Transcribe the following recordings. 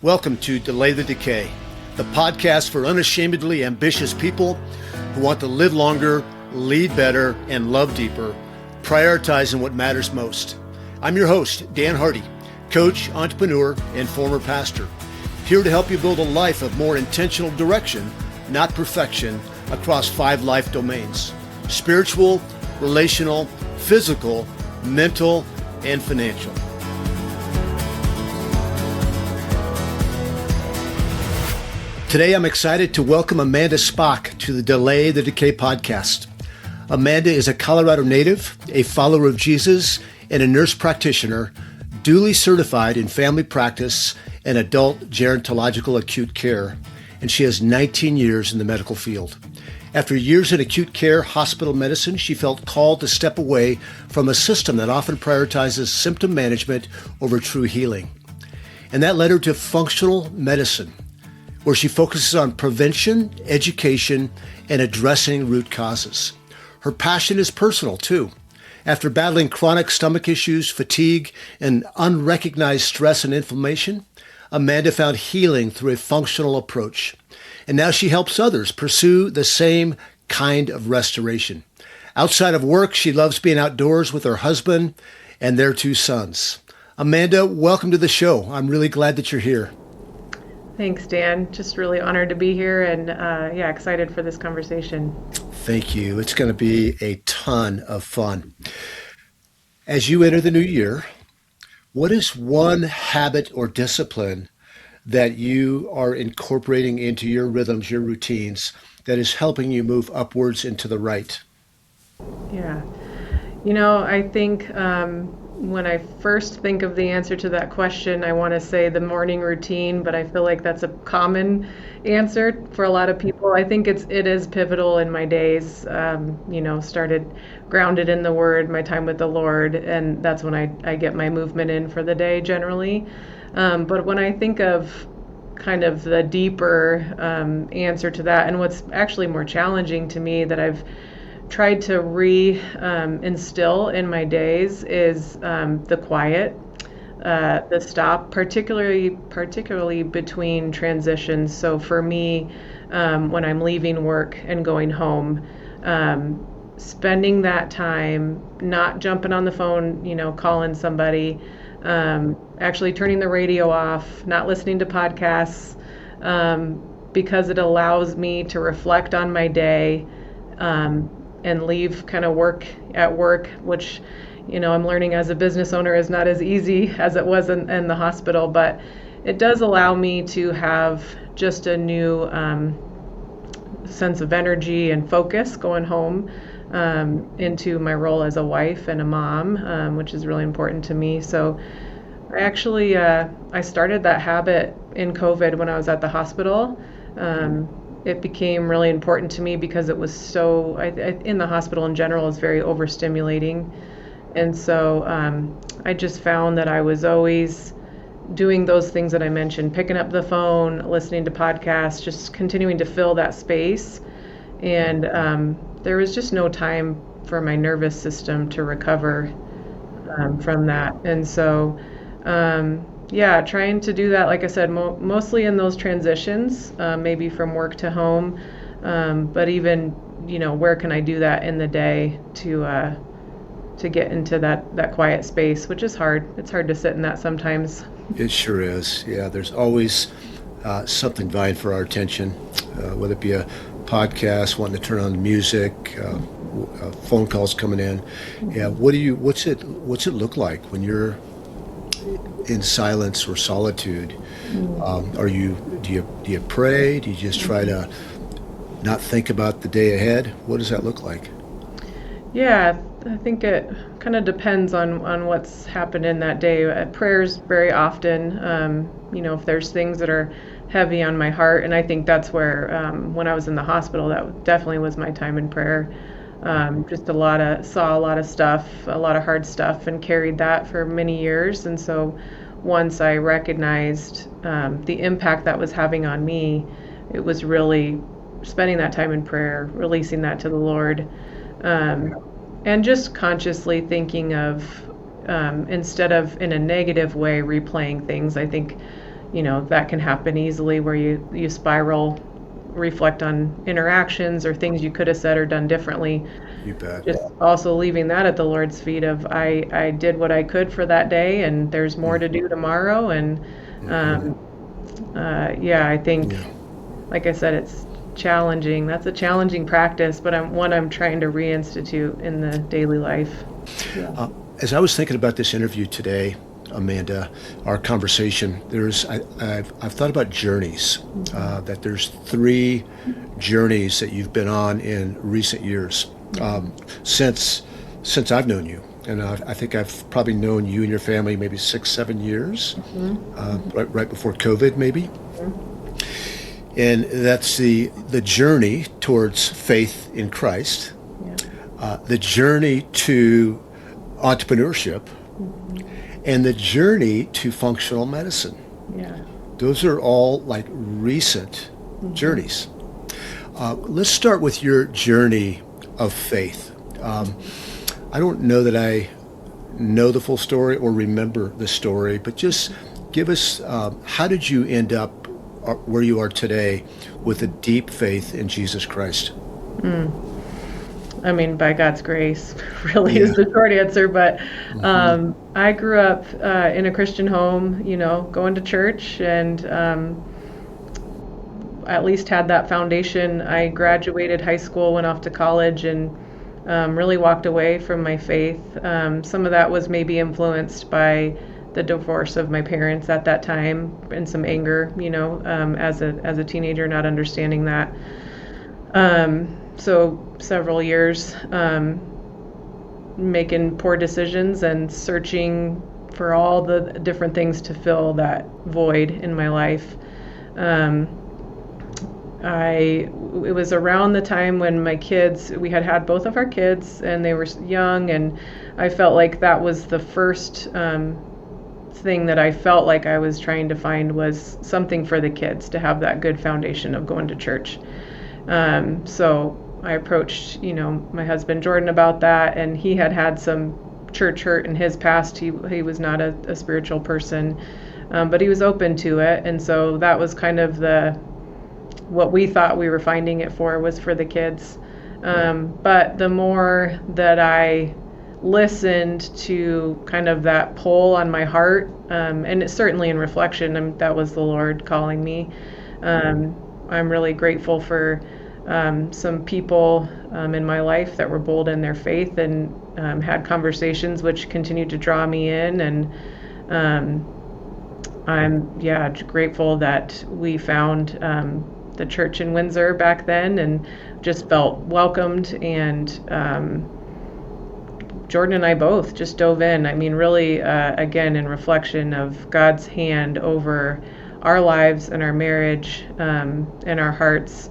Welcome to Delay the Decay, the podcast for unashamedly ambitious people who want to live longer, lead better, and love deeper, prioritizing what matters most. I'm your host, Dan Hardy, coach, entrepreneur, and former pastor, here to help you build a life of more intentional direction, not perfection, across 5 life domains: spiritual, relational, physical, mental, and financial. Today, I'm excited to welcome Amanda Spaak to the Delay the Decay podcast. Amanda is a Colorado native, a follower of Jesus, and a nurse practitioner, duly certified in family practice and adult gerontological acute care, and she has 19 years in the medical field. After years in acute care hospital medicine, she felt called to step away from a system that often prioritizes symptom management over true healing. And that led her to functional medicine, where she focuses on prevention, education, and addressing root causes. Her passion is personal, too. After battling chronic stomach issues, fatigue, and unrecognized stress and inflammation, Amanda found healing through a functional approach. And now she helps others pursue the same kind of restoration. Outside of work, she loves being outdoors with her husband and their 2 sons. Amanda, welcome to the show. I'm really glad that you're here. Thanks, Dan. Just really honored to be here and excited for this conversation. Thank you. It's going to be a ton of fun. As you enter the new year, what is one habit or discipline that you are incorporating into your rhythms, your routines, that is helping you move upwards and to the right? Yeah. I think when I first think of the answer to that question, I want to say the morning routine, but I feel like that's a common answer for a lot of people. I think it is pivotal in my days. Started grounded in the Word, my time with the Lord, and that's when I get my movement in for the day generally. But when I think of kind of the deeper answer to that, and what's actually more challenging to me that I've tried to instill in my days is the quiet, the stop, particularly between transitions. So for me, when I'm leaving work and going home, spending that time, not jumping on the phone, calling somebody, actually turning the radio off, not listening to podcasts, because it allows me to reflect on my day, and leave kind of work, which, I'm learning as a business owner is not as easy as it was in the hospital, but it does allow me to have just a new sense of energy and focus going home into my role as a wife and a mom, which is really important to me. So I actually, I started that habit in COVID when I was at the hospital. It became really important to me because it was so, in the hospital in general is very overstimulating. And so I just found that I was always doing those things that I mentioned, picking up the phone, listening to podcasts, just continuing to fill that space. And there was just no time for my nervous system to recover from that. And so trying to do that, like I said, mostly in those transitions, maybe from work to home, but even, where can I do that in the day to get into that quiet space, which is hard. It's hard to sit in that sometimes. It sure is. Yeah, there's always something vying for our attention, whether it be a podcast, wanting to turn on the music, phone calls coming in. Yeah, what's it look like when you're in silence or solitude? Do you pray? Do you just try to not think about the day ahead? What does that look like? Yeah, I think it kind of depends on what's happened in that day. Prayers very often, if there's things that are heavy on my heart, and I think that's where, when I was in the hospital, that definitely was my time in prayer. Just saw a lot of stuff, a lot of hard stuff, and carried that for many years. And so once I recognized the impact that was having on me, it was really spending that time in prayer, releasing that to the Lord, and just consciously thinking of, instead of in a negative way replaying things. I think that can happen easily where you spiral, reflect on interactions or things you could have said or done differently. You bet. Just also leaving that at the Lord's feet of I did what I could for that day, and there's more to do tomorrow. And I think, like I said, it's challenging. That's a challenging practice, but I'm trying to reinstitute in the daily life. Yeah. As I was thinking about this interview today, Amanda, our conversation, I've thought about journeys, that there's 3 journeys that you've been on in recent years, since I've known you. And I think I've probably known you and your family maybe 6-7 years, right before COVID, maybe. And that's the journey towards faith in Christ, the journey to entrepreneurship, and the journey to functional medicine. Yeah. Those are all like recent journeys. Let's start with your journey of faith. I don't know that I know the full story or remember the story, but just give us, how did you end up where you are today with a deep faith in Jesus Christ? I mean, by God's grace, really is the short answer. But I grew up in a Christian home, going to church, and at least had that foundation. I graduated high school, went off to college, and really walked away from my faith. Some of that was maybe influenced by the divorce of my parents at that time, and some anger, as a teenager, not understanding that. So several years making poor decisions and searching for all the different things to fill that void in my life. It was around the time when we had both of our kids, and they were young, and I felt like that was the first thing that I felt like I was trying to find, was something for the kids to have that good foundation of going to church. So I approached, my husband Jordan about that, and he had some church hurt in his past. He was not a spiritual person, but he was open to it, and so that was kind of what we thought we were finding it for, was for the kids. But the more that I listened to kind of that pull on my heart, and it's certainly in reflection, that was the Lord calling me. I'm really grateful for some people in my life that were bold in their faith and had conversations which continued to draw me in. And I'm grateful that we found the church in Windsor back then, and just felt welcomed. And Jordan and I both just dove in. I mean, really, again, in reflection of God's hand over our lives and our marriage and our hearts.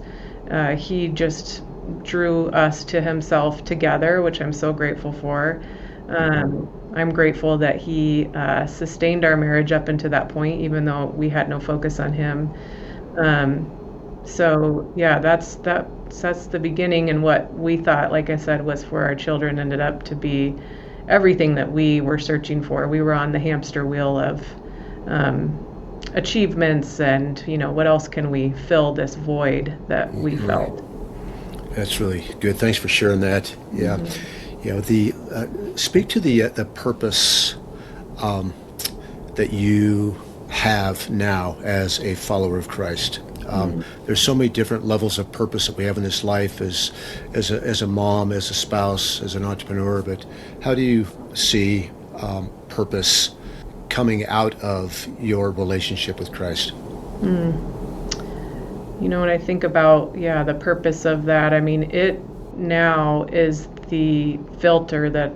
He just drew us to himself together, which I'm so grateful for. I'm grateful that he sustained our marriage up until that point, even though we had no focus on him. That's the beginning, and what we thought, like I said, was for our children ended up to be everything that we were searching for. We were on the hamster wheel of achievements, and what else can we fill this void that we felt. That's really good. Thanks for sharing that. Yeah. Speak to the purpose that you have now as a follower of Christ. There's so many different levels of purpose that we have in this life as a mom, as a spouse, as an entrepreneur. But how do you see purpose coming out of your relationship with Christ? When I think about, the purpose of that, I mean, it now is the filter that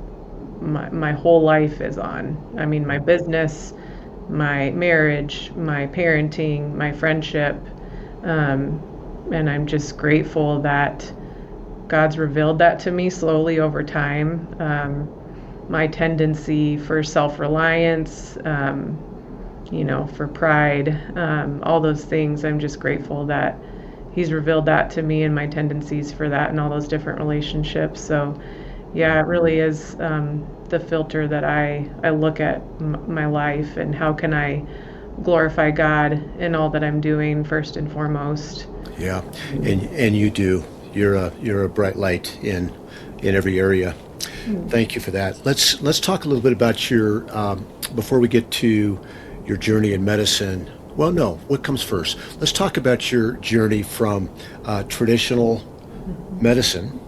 my whole life is on. I mean, my business, my marriage, my parenting, my friendship. And I'm just grateful that God's revealed that to me slowly over time. My tendency for self-reliance, for pride, all those things. I'm just grateful that he's revealed that to me, and my tendencies for that and all those different relationships. So it really is the filter that I look at my life, and how can I glorify God in all that I'm doing first and foremost. Yeah, and you do. You're a bright light in every area. Thank you for that. Let's talk a little bit about your before we get to your journey in medicine. Well, no, what comes first? Let's talk about your journey from traditional medicine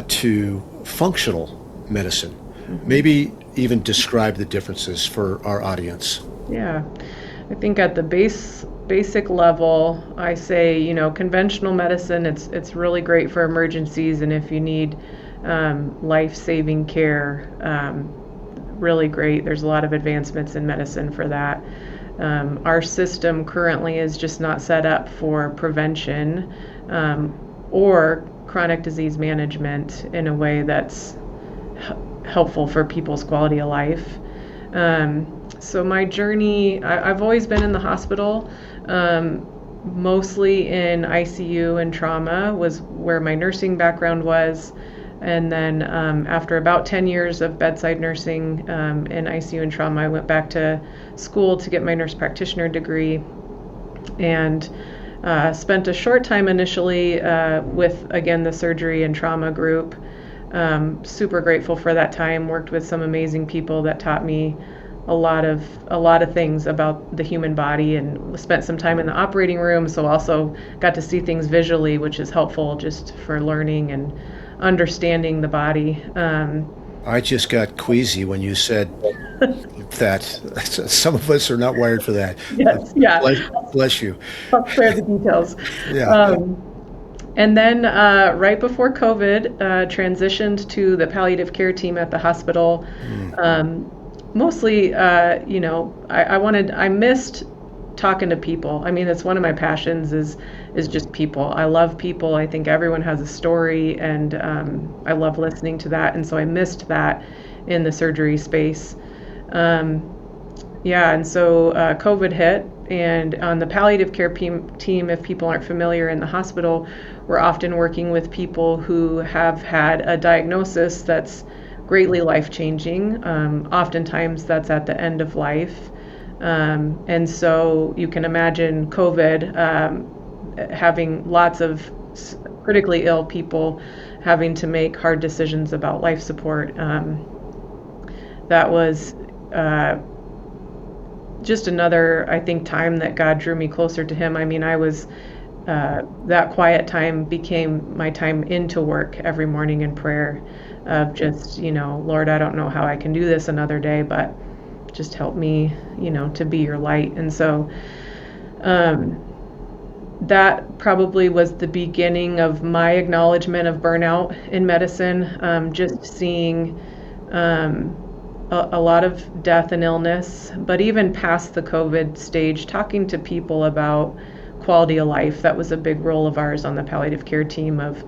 to functional medicine. Maybe even describe the differences for our audience. Yeah, I think at the basic level, I say, conventional medicine, it's really great for emergencies, and if you need life-saving care, really great. There's a lot of advancements in medicine for that. Our system currently is just not set up for prevention or chronic disease management in a way that's helpful for people's quality of life. So my journey, I've always been in the hospital, mostly in ICU and trauma was where my nursing background was. And then after about 10 years of bedside nursing in ICU and trauma, I went back to school to get my nurse practitioner degree, and spent a short time initially with, again, the surgery and trauma group. Super grateful for that time. Worked with some amazing people that taught me a lot of things about the human body, and spent some time in the operating room, so also got to see things visually, which is helpful just for learning and understanding the body. I just got queasy when you said that. Some of us are not wired for that. Yes, yeah. Bless you. I'll spare the details. Yeah. And then right before COVID, transitioned to the palliative care team at the hospital. Mostly, I missed talking to people. I mean, that's one of my passions is just people. I love people. I think everyone has a story, and I love listening to that. And so I missed that in the surgery space. And so COVID hit, and on the palliative care team, if people aren't familiar, in the hospital, we're often working with people who have had a diagnosis that's greatly life-changing. Oftentimes that's at the end of life. And so you can imagine COVID having lots of critically ill people having to make hard decisions about life support. That was just another, I think, time that God drew me closer to Him. I mean, I was, that quiet time became my time into work every morning in prayer of just, Lord, I don't know how I can do this another day, but just help me, to be your light. And so that probably was the beginning of my acknowledgement of burnout in medicine, just seeing a lot of death and illness, but even past the COVID stage, talking to people about quality of life. That was a big role of ours on the palliative care team, of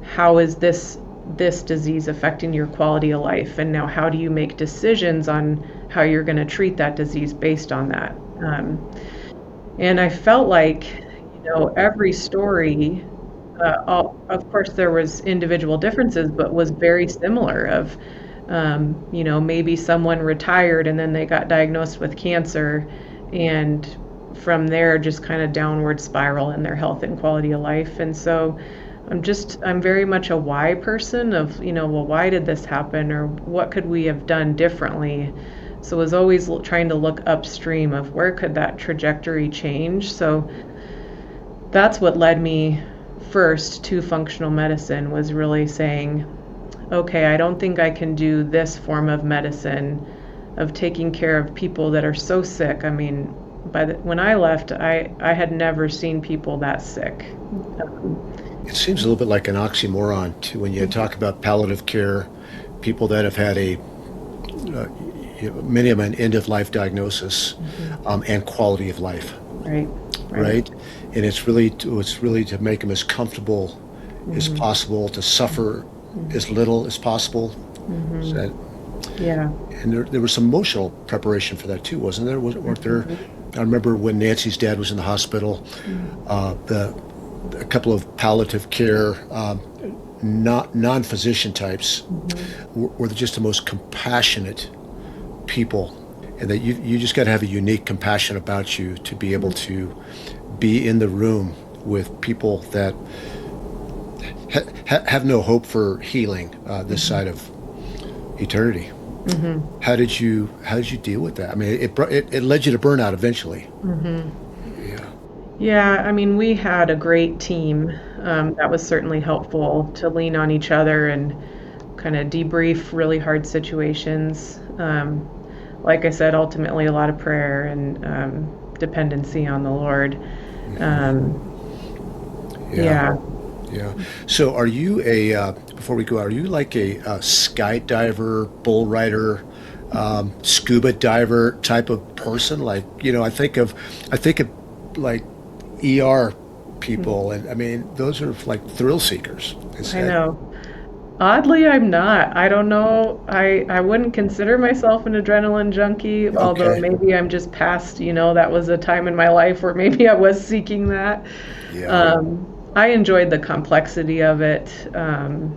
how is this disease affecting your quality of life, and now how do you make decisions on how you're going to treat that disease based on that. And I felt like, every story, of course there was individual differences, but was very similar of, maybe someone retired and then they got diagnosed with cancer, and from there just kind of downward spiral in their health and quality of life. And so I'm very much a why person of, well, why did this happen, or what could we have done differently? So I was always trying to look upstream of where could that trajectory change. So that's what led me first to functional medicine, was really saying, okay, I don't think I can do this form of medicine of taking care of people that are so sick. I mean, when I left, I had never seen people that sick. It seems a little bit like an oxymoron to when you talk about palliative care, people that have had many of them an end-of-life diagnosis, and quality of life. Right. And it's really to make them as comfortable as possible, to suffer as little as possible. Yeah. And there was some emotional preparation for that too, wasn't there? Weren't there? I remember when Nancy's dad was in the hospital, a couple of palliative care non-physician types were just the most compassionate people. and that you just got to have a unique compassion about you to be able to be in the room with people that have no hope for healing this side of eternity. Mm-hmm. How did you deal with that? I mean, it led you to burnout eventually. Mm-hmm. Yeah. Yeah, I mean, we had a great team. That was certainly helpful to lean on each other and kind of debrief really hard situations. Like I said, ultimately a lot of prayer and dependency on the Lord. Yeah. Yeah. So are you before we go out, are you like a skydiver, bull rider, scuba diver type of person? Like, I think of like ER people, and I mean, those are like thrill seekers. I know. Oddly, I'm not. I don't know. I wouldn't consider myself an adrenaline junkie, although Okay. maybe I'm just past, that was a time in my life where maybe I was seeking that. Yeah. I enjoyed the complexity of it. I'm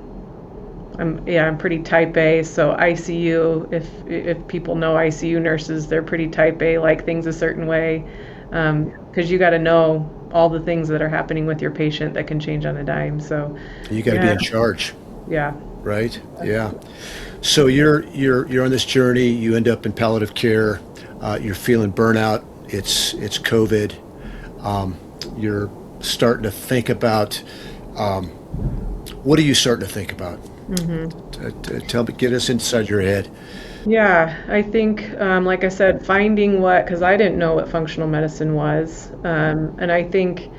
pretty type A, so ICU, if people know ICU nurses, they're pretty type A, like things a certain way, because you got to know all the things that are happening with your patient that can change on a dime. So You got to be in charge, yeah. right? Yeah. So you're on this journey. You end up in palliative care. You're feeling burnout. It's COVID. You're starting to think about, what are you starting to think about? Mm-hmm. Get us inside your head. Yeah, I think, like I said, finding because I didn't know what functional medicine was. And I think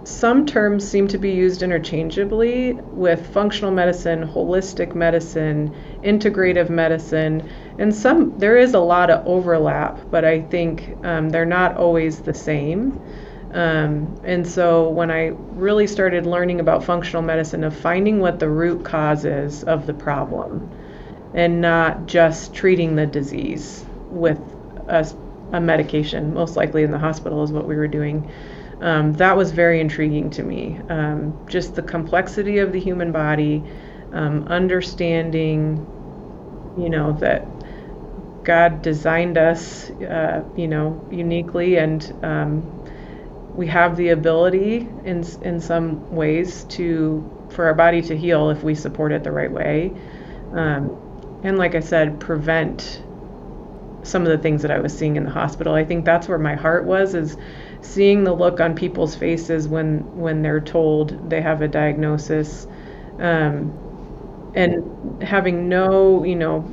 some terms seem to be used interchangeably with functional medicine, holistic medicine, integrative medicine, and there is a lot of overlap, but I think they're not always the same. And so when I really started learning about functional medicine, of finding what the root cause is of the problem and not just treating the disease with a medication, most likely in the hospital is what we were doing. That was very intriguing to me. Just the complexity of the human body, understanding, that God designed us, uniquely, and we have the ability in some ways for our body to heal if we support it the right way. And like I said, prevent some of the things that I was seeing in the hospital. I think that's where my heart was, is seeing the look on people's faces when they're told they have a diagnosis, and having no,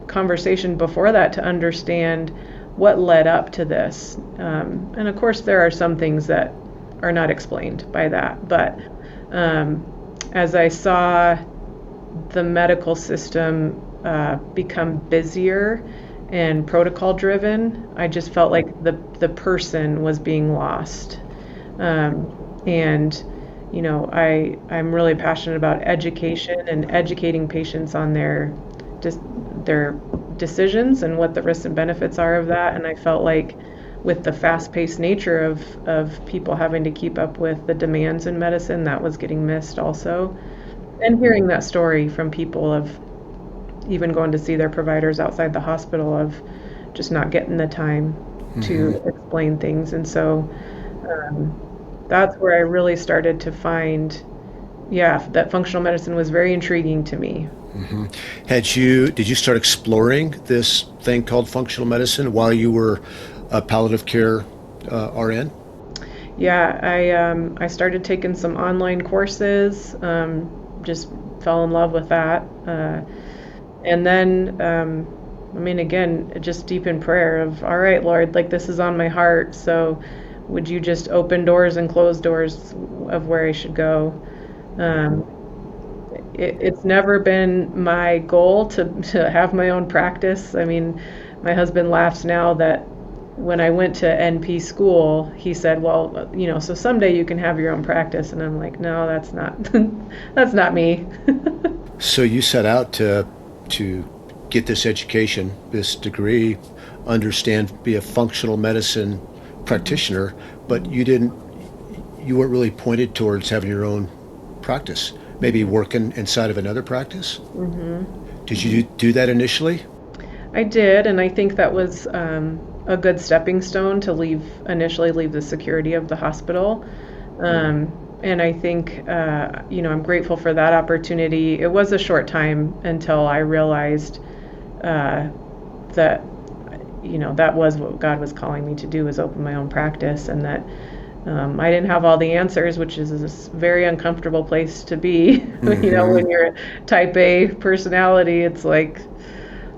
conversation before that to understand what led up to this. And of course, there are some things that are not explained by that. But as I saw the medical system become busier and protocol driven, I just felt like the person was being lost. And I'm really passionate about education and educating patients on their decisions and what the risks and benefits are of that. And I felt like with the fast-paced nature of people having to keep up with the demands in medicine, that was getting missed also. And hearing that story from people of even going to see their providers outside the hospital, of just not getting the time to explain things. And so that's where I really started to find, that functional medicine was very intriguing to me. Mm-hmm. Did you start exploring this thing called functional medicine while you were a palliative care RN? Yeah, I started taking some online courses, just fell in love with that. And then, again, just deep in prayer of, all right, Lord, like this is on my heart. So would you just open doors and close doors of where I should go? It's never been my goal to have my own practice. I mean, my husband laughs now that when I went to NP school, he said, well, so someday you can have your own practice. And I'm like, no, that's not me. So you set out to get this education, this degree, be a functional medicine practitioner, but you weren't really pointed towards having your own practice, maybe working inside of another practice? Mm-hmm. Did you do that initially? I did, and I think that was a good stepping stone to initially leave the security of the hospital. And I think, I'm grateful for that opportunity. It was a short time until I realized that, that was what God was calling me to do, was open my own practice, and that I didn't have all the answers, which is a very uncomfortable place to be. Mm-hmm. When you're a type A personality, it's like,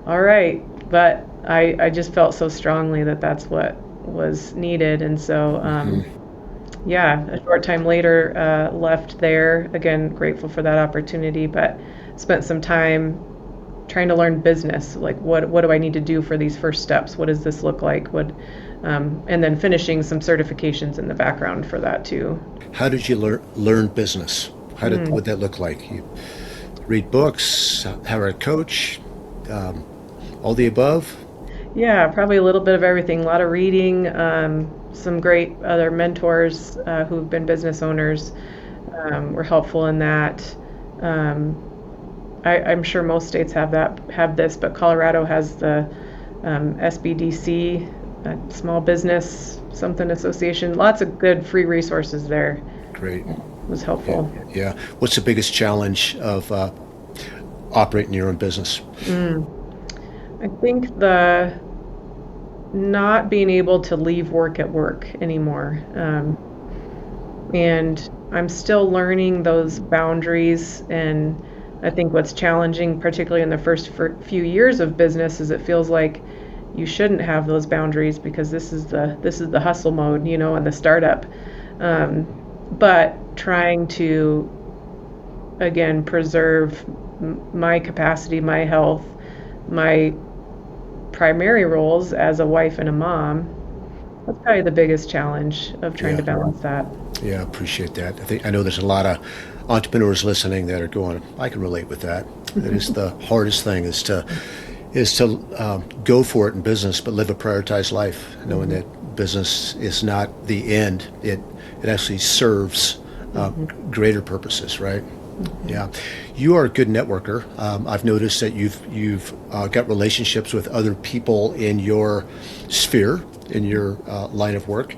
all right. But I just felt so strongly that that's what was needed. And so, a short time later, left there. Again, grateful for that opportunity, but spent some time trying to learn business. Like, what do I need to do for these first steps? What does this look like? And then finishing some certifications in the background for that too. How did you learn business? What that look like? You read books, hire a coach, all the above? Yeah, probably a little bit of everything. A lot of reading, some great other mentors who've been business owners were helpful in that. I'm sure most states have this, but Colorado has the SBDC, Small Business something association. Lots of good free resources there. Great. It was helpful. Yeah. What's the biggest challenge of operating your own business? I think the not being able to leave work at work anymore. And I'm still learning those boundaries. And I think what's challenging, particularly in the first few years of business, is it feels like you shouldn't have those boundaries because this is the hustle mode, and the startup. But trying to, again, preserve my capacity, my health, my primary roles as a wife and a mom. That's probably the biggest challenge of trying to balance that. Yeah, I appreciate that. I know there's a lot of entrepreneurs listening that are going, I can relate with that. That is the hardest thing, is to go for it in business, but live a prioritized life, knowing that business is not the end. It actually serves greater purposes, right? Yeah, you are a good networker. I've noticed that you've got relationships with other people in your sphere, in your line of work.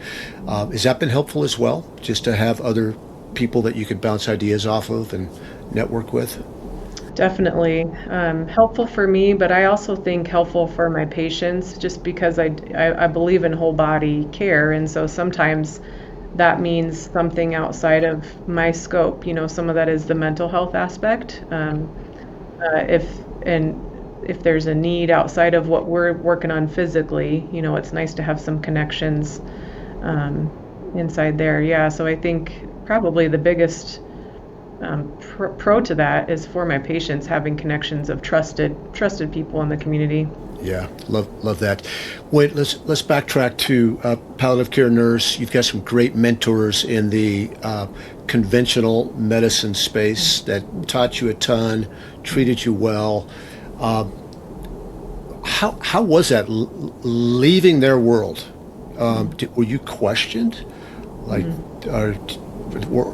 Has that been helpful as well, just to have other people that you could bounce ideas off of and network with? Definitely helpful for me, but I also think helpful for my patients, just because I believe in whole body care, and so sometimes that means something outside of my scope. Some of that is the mental health aspect. If there's a need outside of what we're working on physically, it's nice to have some connections inside there. Yeah, so I think probably the biggest pro to that is for my patients having connections of trusted people in the community. Yeah, love that. Wait, let's backtrack to palliative care nurse. You've got some great mentors in the conventional medicine space that taught you a ton, treated you well. How was that leaving their world? Were you questioned? Like, or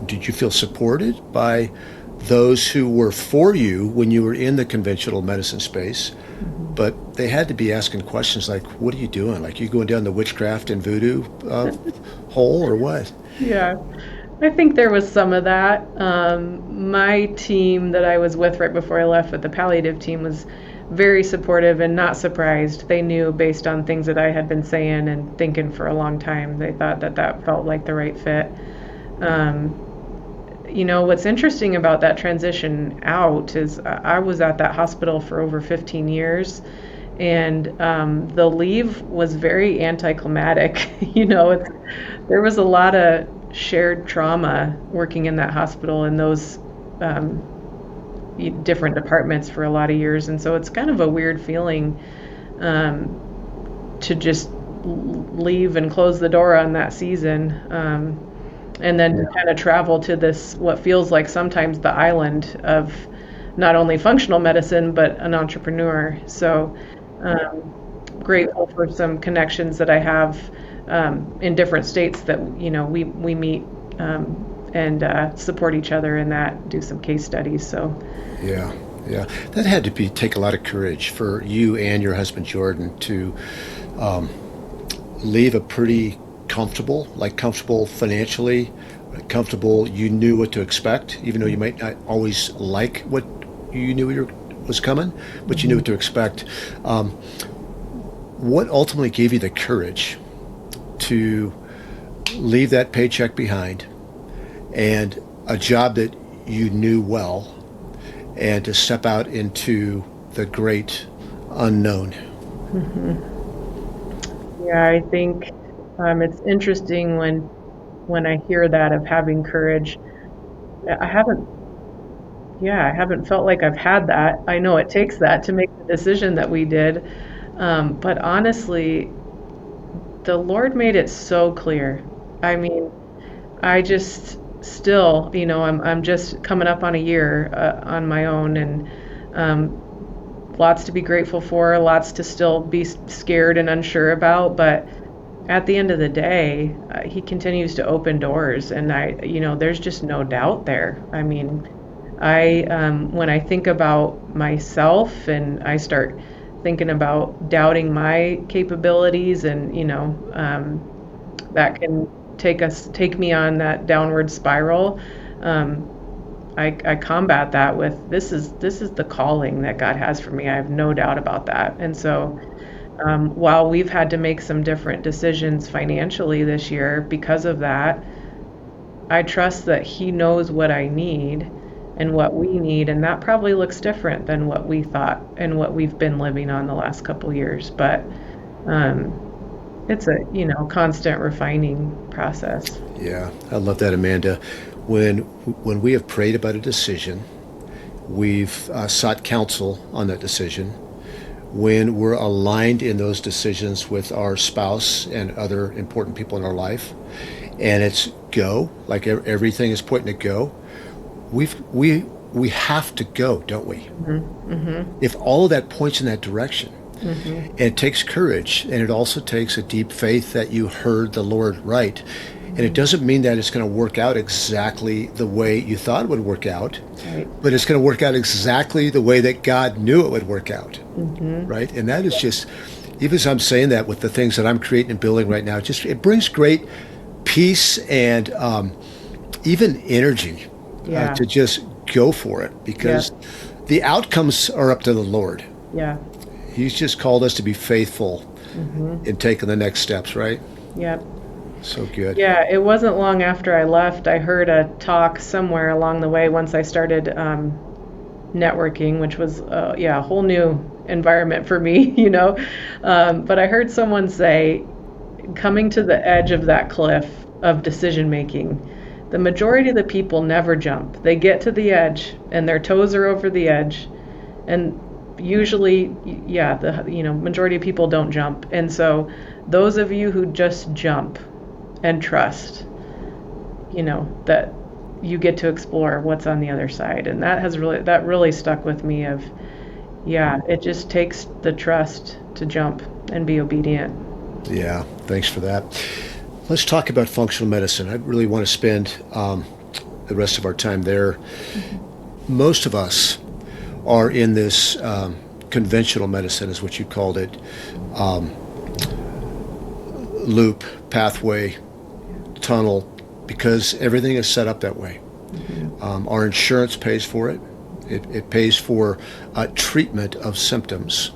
did you feel supported by those who were for you when you were in the conventional medicine space? But they had to be asking questions like, what are you doing? Like, you going down the witchcraft and voodoo hole, or what? Yeah, I think there was some of that. My team that I was with right before I left with the palliative team was very supportive and not surprised. They knew, based on things that I had been saying and thinking for a long time, they thought that felt like the right fit. What's interesting about that transition out is I was at that hospital for over 15 years, and the leave was very anticlimactic. There was a lot of shared trauma working in that hospital and those different departments for a lot of years, and so it's kind of a weird feeling to just leave and close the door on that season. And then to kind of travel to this, what feels like sometimes the island of not only functional medicine, but an entrepreneur. So grateful for some connections that I have in different states that, we meet and support each other in that, do some case studies. So Yeah, Yeah, that had to take a lot of courage for you and your husband Jordan to leave a pretty comfortable financially, comfortable. You knew what to expect, even though you might not always like what you knew was coming, but you knew what to expect. What ultimately gave you the courage to leave that paycheck behind and a job that you knew well, and to step out into the great unknown? Yeah, I think it's interesting when I hear that of having courage. I haven't, yeah, I haven't felt like I've had that. I know it takes that to make the decision that we did, but honestly, the Lord made it so clear. I mean, I just still, I'm just coming up on a year on my own, and lots to be grateful for, lots to still be scared and unsure about. But at the end of the day, He continues to open doors, and there's just no doubt there. I mean, when I think about myself and I start thinking about doubting my capabilities, and that can take me on that downward spiral. I combat that with this is the calling that God has for me. I have no doubt about that. And so while we've had to make some different decisions financially this year because of that, I trust that He knows what I need and what we need, and that probably looks different than what we thought and what we've been living on the last couple years. But it's a constant refining process. Yeah, I love that, Amanda. When we have prayed about a decision, we've sought counsel on that decision. When we're aligned in those decisions with our spouse and other important people in our life, and it's go, like everything is pointing to go, we have to go, don't we? If all of that points in that direction. And it takes courage, and it also takes a deep faith that you heard the Lord right. And it doesn't mean that it's going to work out exactly the way you thought it would work out, Right. but it's going to work out exactly the way that God knew it would work out, right? And that is just, even as I'm saying that with the things that I'm creating and building right now, it brings great peace and even energy Yeah. to just go for it, because the outcomes are up to the Lord. Yeah. He's just called us to be faithful in taking the next steps, right? Yep. So good. Yeah, it wasn't long after I left, I heard a talk somewhere along the way once I started networking, which was a whole new environment for me, But I heard someone say, coming to the edge of that cliff of decision making, the majority of the people never jump. They get to the edge and their toes are over the edge, and usually, the majority of people don't jump. And so those of you who just jump and trust, that you get to explore what's on the other side. And that really stuck with me of, it just takes the trust to jump and be obedient. Yeah, thanks for that. Let's talk about functional medicine. I really want to spend the rest of our time there. Most of us are in this conventional medicine, is what you called it, loop, pathway, tunnel, because everything is set up that way. Our insurance pays for it. It pays for treatment of symptoms,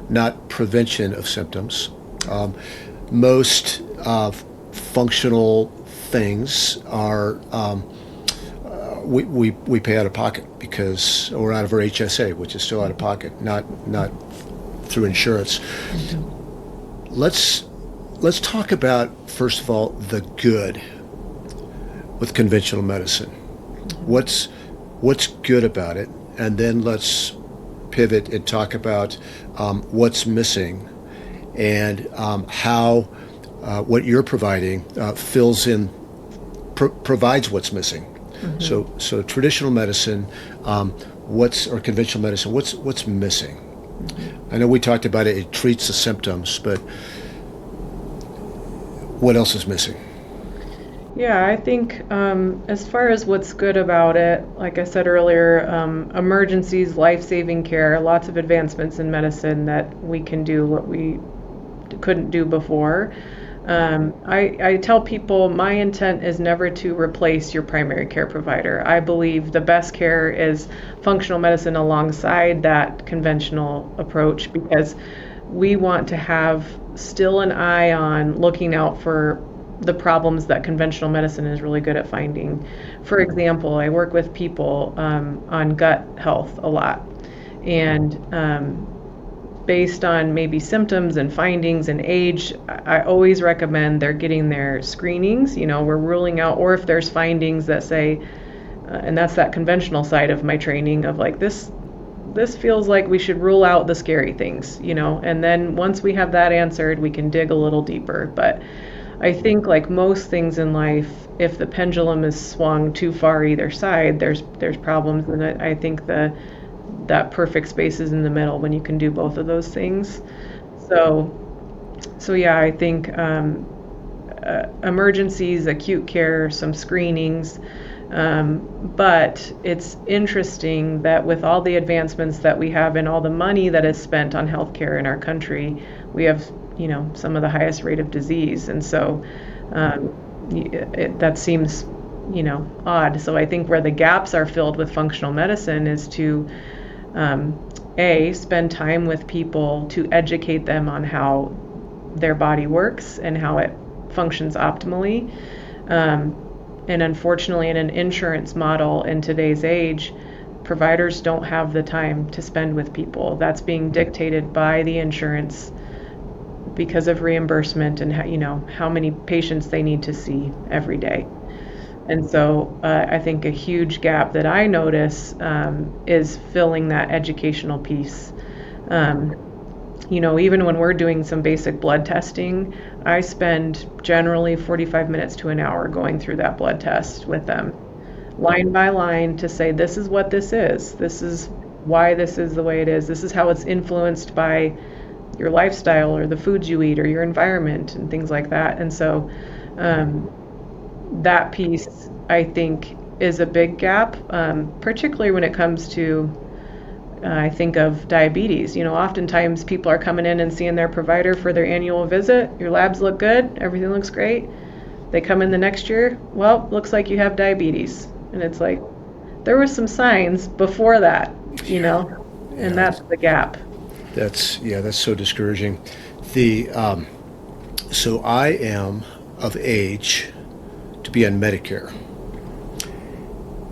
not prevention of symptoms. Most functional things are we pay out of pocket, or out of our HSA, which is still out of pocket, not through insurance. Let's talk about, first of all, the good with conventional medicine. What's good about it, and then let's pivot and talk about what's missing, and how what you're providing fills in, provides what's missing. So traditional medicine, or conventional medicine, what's missing? I know we talked about it. It treats the symptoms, but what else is missing? Yeah, I think as far as what's good about it, like I said earlier, emergencies, life-saving care, lots of advancements in medicine that we can do what we couldn't do before. I tell people my intent is never to replace your primary care provider. I believe the best care is functional medicine alongside that conventional approach because we want to have still an eye on looking out for the problems that conventional medicine is really good at finding. For example, I work with people on gut health a lot. And based on maybe symptoms and findings and age, I always recommend they're getting their screenings. We're ruling out, or if there's findings that say, and that's that conventional side of my training of like this feels like we should rule out the scary things, and then once we have that answered, we can dig a little deeper. But I think like most things in life, if the pendulum is swung too far either side, there's problems. And I think that perfect space is in the middle when you can do both of those things. So yeah, I think emergencies, acute care, some screenings. But it's interesting that with all the advancements that we have and all the money that is spent on healthcare in our country, we have some of the highest rate of disease. And so that seems, odd. So I think where the gaps are filled with functional medicine is to, spend time with people to educate them on how their body works and how it functions optimally. And unfortunately, in an insurance model in today's age, providers don't have the time to spend with people. That's being dictated by the insurance because of reimbursement and how many patients they need to see every day. And so I think a huge gap that I notice is filling that educational piece. Even when we're doing some basic blood testing, I spend generally 45 minutes to an hour going through that blood test with them, line by line, to say, this is what this is. This is why this is the way it is. This is how it's influenced by your lifestyle or the foods you eat or your environment and things like that. And so that piece, I think, is a big gap, particularly when it comes to, I think of diabetes. Oftentimes people are coming in and seeing their provider for their annual visit. Your labs look good. Everything looks great. They come in the next year. Well, looks like you have diabetes. And it's like, there were some signs before that, and that's the gap. That's so discouraging. So I am of age to be on Medicare.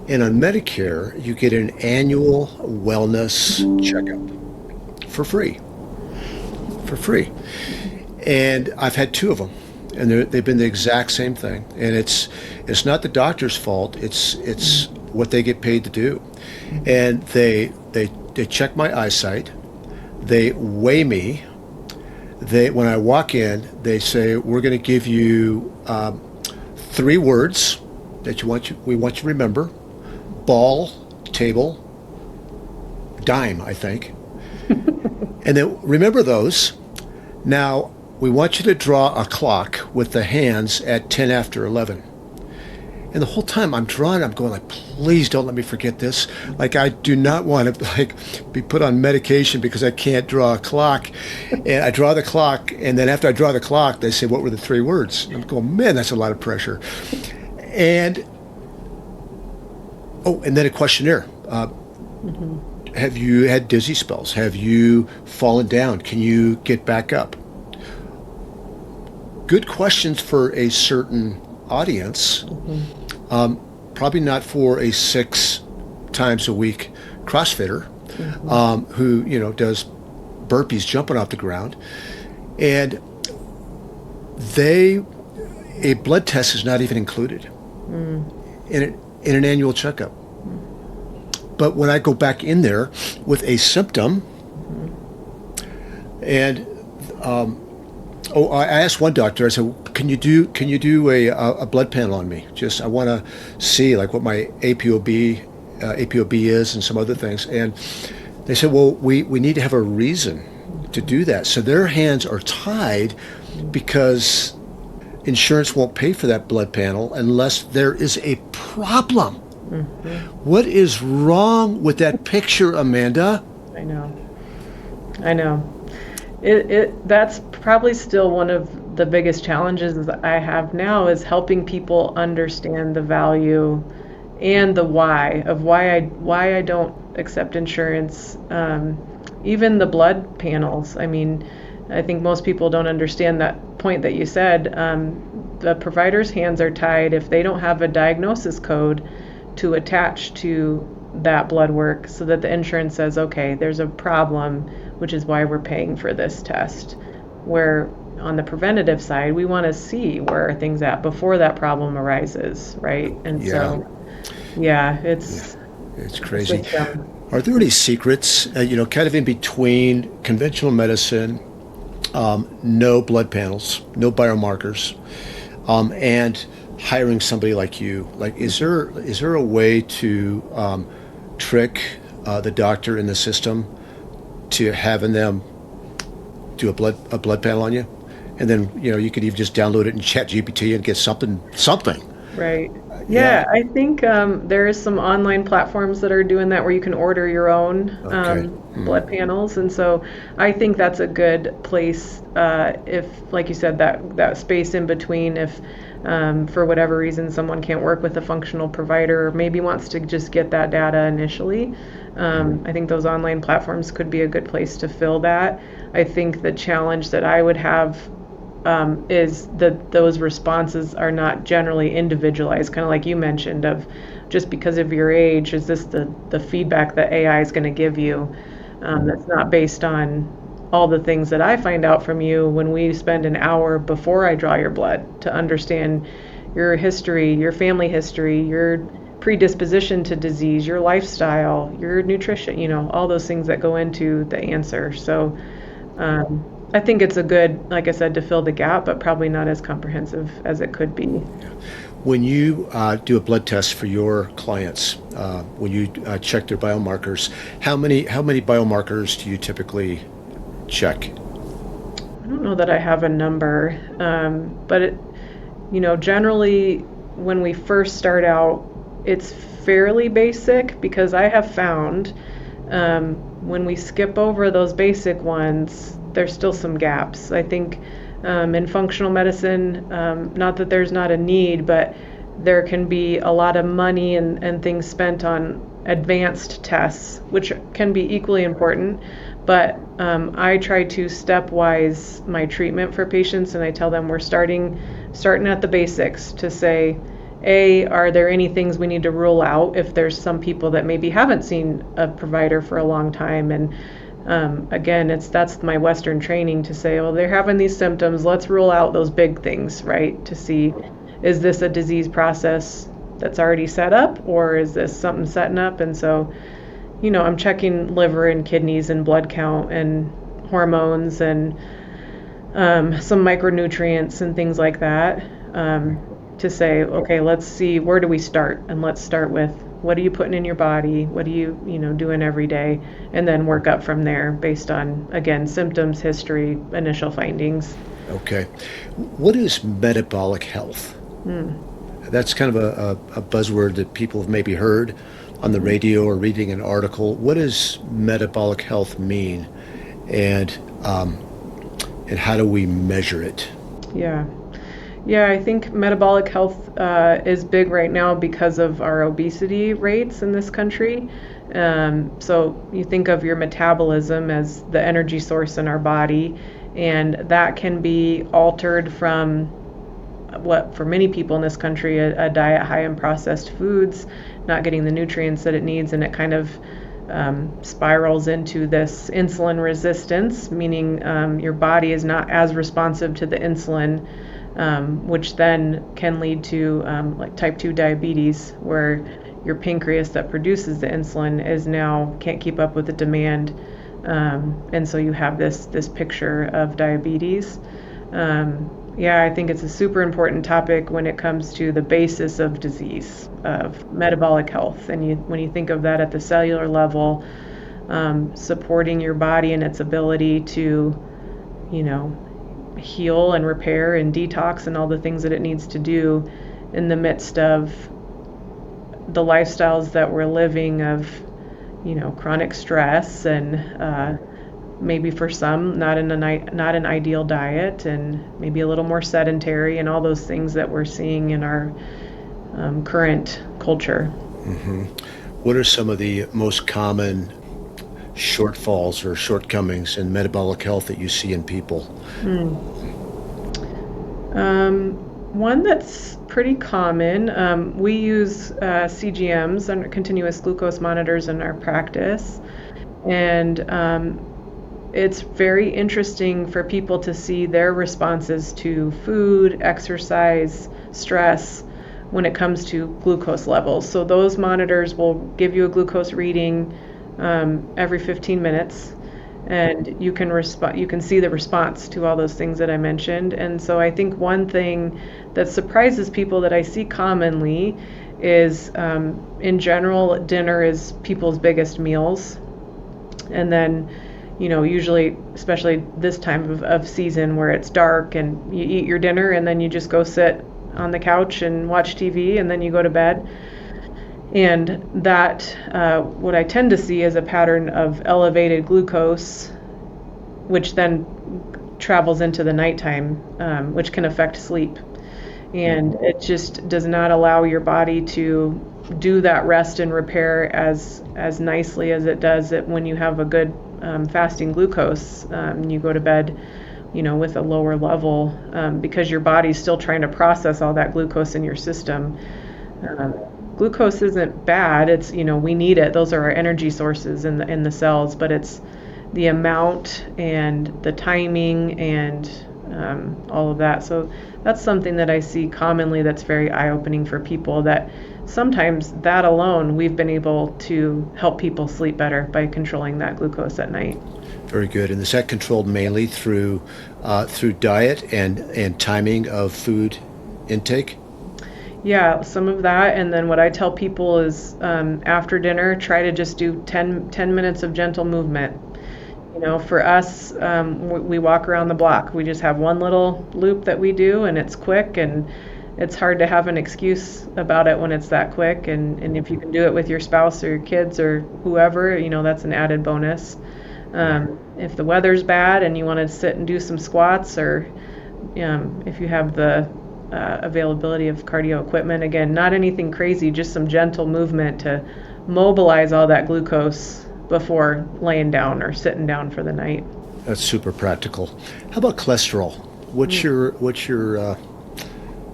And on Medicare, you get an annual wellness checkup for free. And I've had two of them, and they've been the exact same thing. And it's not the doctor's fault. It's what they get paid to do. And they check my eyesight. They weigh me. When I walk in, they say, we're going to give you 3 words that we want you to remember: ball, table, dime, I think. And then remember those. Now, we want you to draw a clock with the hands at 10 after 11. And the whole time I'm drawing, I'm going like, please don't let me forget this. Like, I do not want to be put on medication because I can't draw a clock. And I draw the clock, and then after I draw the clock, they say, what were the 3 words? And I'm going, man, that's a lot of pressure. And then a questionnaire. Have you had dizzy spells? Have you fallen down? Can you get back up? Good questions for a certain audience. Probably not for a 6 times a week CrossFitter who does burpees jumping off the ground. And a blood test is not even included in an annual checkup. But when I go back in there with a symptom, and I asked one doctor, I said, can you do a blood panel on me? Just, I want to see like what my ApoB is and some other things. And they said, well, we need to have a reason to do that. So their hands are tied because insurance won't pay for that blood panel unless there is a problem. What is wrong with that picture, Amanda? I know. That's probably still one of the biggest challenges that I have now, is helping people understand the value and the why of why I don't accept insurance. Even the blood panels. I mean, I think most people don't understand that point that you said. The provider's hands are tied if they don't have a diagnosis code to attach to that blood work, so that the insurance says, okay, there's a problem, which is why we're paying for this test. Where on the preventative side, we want to see where are things at before that problem arises, right? And so, it's crazy. Are there any secrets, kind of in between conventional medicine, no blood panels, no biomarkers, and hiring somebody like you? Like, is there a way to trick the doctor in the system to having them do a blood panel on you, and then you could even just download it in ChatGPT and get something? Right. Yeah, I think there is some online platforms that are doing that, where you can order your own blood panels, and so I think that's a good place if, like you said, that space in between, if for whatever reason someone can't work with a functional provider, or maybe wants to just get that data initially. I think those online platforms could be a good place to fill that. I think the challenge that I would have is that those responses are not generally individualized, kind of like you mentioned, of just because of your age, is this the feedback that AI is going to give you? That's not based on all the things that I find out from you when we spend an hour before I draw your blood to understand your history, your family history, your predisposition to disease, your lifestyle, your nutrition, all those things that go into the answer. So I think it's a good, like I said, to fill the gap, but probably not as comprehensive as it could be. When you do a blood test for your clients, when you check their biomarkers, how many biomarkers do you typically check? I don't know that I have a number, but generally when we first start out, it's fairly basic, because I have found when we skip over those basic ones, there's still some gaps. I think in functional medicine, not that there's not a need, but there can be a lot of money and things spent on advanced tests, which can be equally important. But I try to stepwise my treatment for patients, and I tell them we're starting at the basics to say, are there any things we need to rule out if there's some people that maybe haven't seen a provider for a long time? And again, that's my Western training to say, well, they're having these symptoms, let's rule out those big things, right? To see, is this a disease process that's already set up, or is this something setting up? And so, I'm checking liver and kidneys and blood count and hormones and some micronutrients and things like that, to say, okay, let's see, where do we start? And let's start with, what are you putting in your body? What are you, doing every day? And then work up from there based on, again, symptoms, history, initial findings. Okay. What is metabolic health? That's kind of a buzzword that people have maybe heard on the radio or reading an article. What does metabolic health mean? And how do we measure it? Yeah, I think metabolic health is big right now because of our obesity rates in this country. So you think of your metabolism as the energy source in our body, and that can be altered from what for many people in this country, a diet high in processed foods, not getting the nutrients that it needs, and it kind of spirals into this insulin resistance, meaning your body is not as responsive to the insulin, which then can lead to like type 2 diabetes, where your pancreas that produces the insulin can't keep up with the demand, and so you have this picture of diabetes. I think it's a super important topic when it comes to the basis of disease, of metabolic health. And when you think of that at the cellular level, supporting your body and its ability to, heal and repair and detox and all the things that it needs to do in the midst of the lifestyles that we're living of, chronic stress and maybe for some not an ideal diet and maybe a little more sedentary and all those things that we're seeing in our current culture. Mm-hmm. What are some of the most common shortfalls or shortcomings in metabolic health that you see in people? One that's pretty common, we use CGMs, and continuous glucose monitors, in our practice, and it's very interesting for people to see their responses to food, exercise, stress when it comes to glucose levels. So those monitors will give you a glucose reading every 15 minutes, and you can see the response to all those things that I mentioned. And so I think one thing that surprises people that I see commonly is, in general, dinner is people's biggest meals. And then, usually, especially this time of season where it's dark and you eat your dinner and then you just go sit on the couch and watch TV and then you go to bed. And that, what I tend to see is a pattern of elevated glucose, which then travels into the nighttime, which can affect sleep. And it just does not allow your body to do that rest and repair as nicely as it does it when you have a good fasting glucose. You go to bed, with a lower level, because your body's still trying to process all that glucose in your system. Glucose isn't bad. It's, we need it. Those are our energy sources in the cells, but it's the amount and the timing and all of that. So that's something that I see commonly that's very eye-opening for people, that sometimes that alone, we've been able to help people sleep better by controlling that glucose at night. Very good. And is that controlled mainly through diet and timing of food intake? Yeah, some of that. And then what I tell people is, after dinner, try to just do 10 minutes of gentle movement. For us, we walk around the block. We just have one little loop that we do, and it's quick, and it's hard to have an excuse about it when it's that quick. And if you can do it with your spouse or your kids or whoever, that's an added bonus. If the weather's bad and you want to sit and do some squats, or if you have the availability of cardio equipment, again, not anything crazy, just some gentle movement to mobilize all that glucose before laying down or sitting down for the night. That's super practical. How about cholesterol? What's your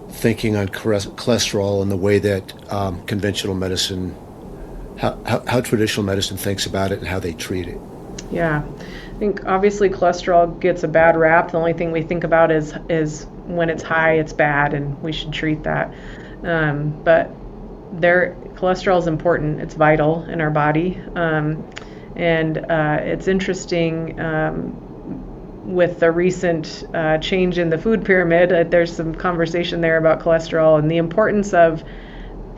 thinking on cholesterol and the way that conventional medicine, how traditional medicine thinks about it and how they treat it? Yeah, I think obviously cholesterol gets a bad rap. The only thing we think about is when it's high, it's bad, and we should treat that. But cholesterol is important. It's vital in our body. And it's interesting, with the recent change in the food pyramid, there's some conversation there about cholesterol and the importance of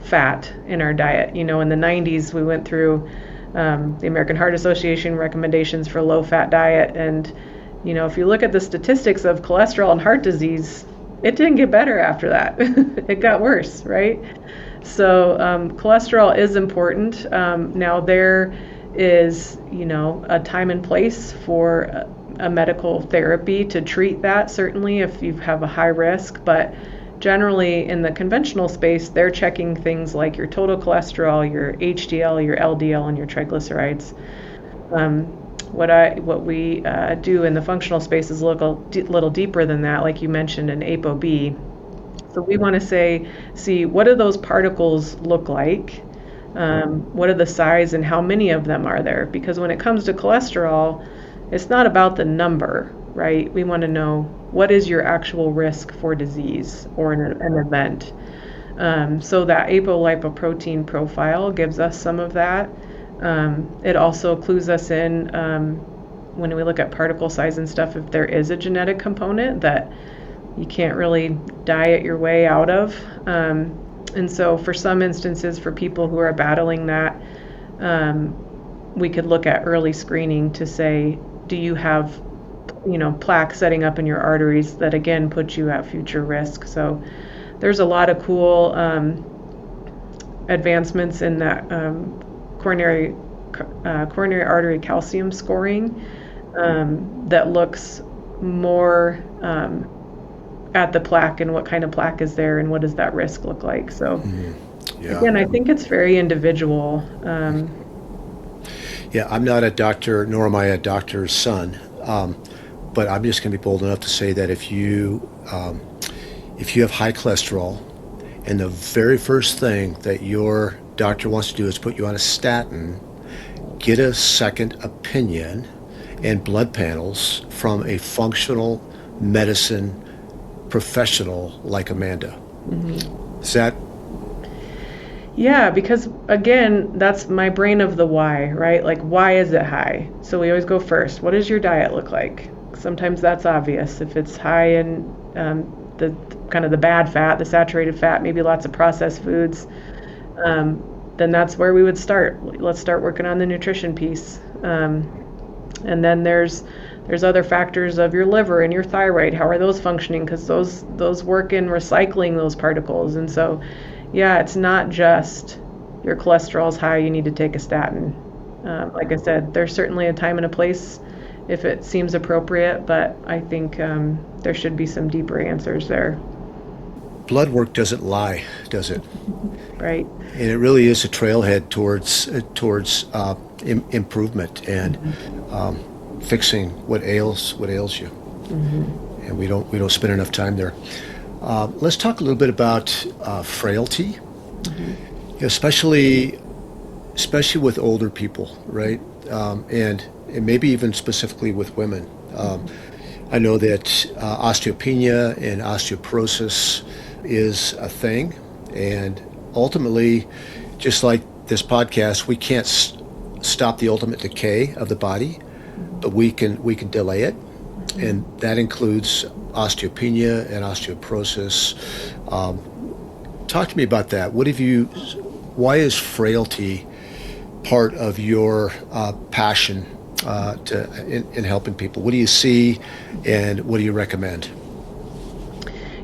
fat in our diet. In the 90s, we went through the American Heart Association recommendations for low-fat diet. And, if you look at the statistics of cholesterol and heart disease, it didn't get better after that. It got worse, right? So cholesterol is important. Now there is, a time and place for a medical therapy to treat that, certainly if you have a high risk. But generally in the conventional space, they're checking things like your total cholesterol, your HDL, your LDL, and your triglycerides. What we do in the functional space is look a little deeper than that, like you mentioned, an ApoB. So we want to see what do those particles look like? What are the size and how many of them are there? Because when it comes to cholesterol, it's not about the number, right? We want to know what is your actual risk for disease or an event. So that apolipoprotein profile gives us some of that. It also clues us in, when we look at particle size and stuff, if there is a genetic component that you can't really diet your way out of. And so for some instances, for people who are battling that, we could look at early screening to say, do you have plaque setting up in your arteries that again put you at future risk. So there's a lot of cool advancements in that coronary artery calcium scoring that looks more at the plaque and what kind of plaque is there and what does that risk look like. So again, I think it's very individual. Yeah, I'm not a doctor, nor am I a doctor's son, but I'm just going to be bold enough to say that if you have high cholesterol, and the very first thing that your doctor wants to do is put you on a statin, get a second opinion and blood panels from a functional medicine professional like Amanda. Is that? Yeah, because again, that's my brain of the why, right? Like, why is it high? So we always go first. What does your diet look like? Sometimes that's obvious. If it's high in the kind of the bad fat, the saturated fat, maybe lots of processed foods, then that's where we would start. Let's start working on the nutrition piece. And then there's other factors of your liver and your thyroid. How are those functioning? Because those work in recycling those particles. And so, yeah, it's not just your cholesterol's high, you need to take a statin. Like I said, there's certainly a time and a place if it seems appropriate, but I think there should be some deeper answers there. Blood work doesn't lie, does it? Right. And it really is a trailhead towards improvement and fixing what ails you. And we don't spend enough time there. Let's talk a little bit about frailty, especially with older people, right? And maybe even specifically with women. I know that osteopenia and osteoporosis is a thing, and ultimately, just like this podcast, we can't stop the ultimate decay of the body, but we can delay it, and that includes osteopenia and osteoporosis. Talk to me about that. Why is frailty part of your passion in helping people? What do you see, and what do you recommend?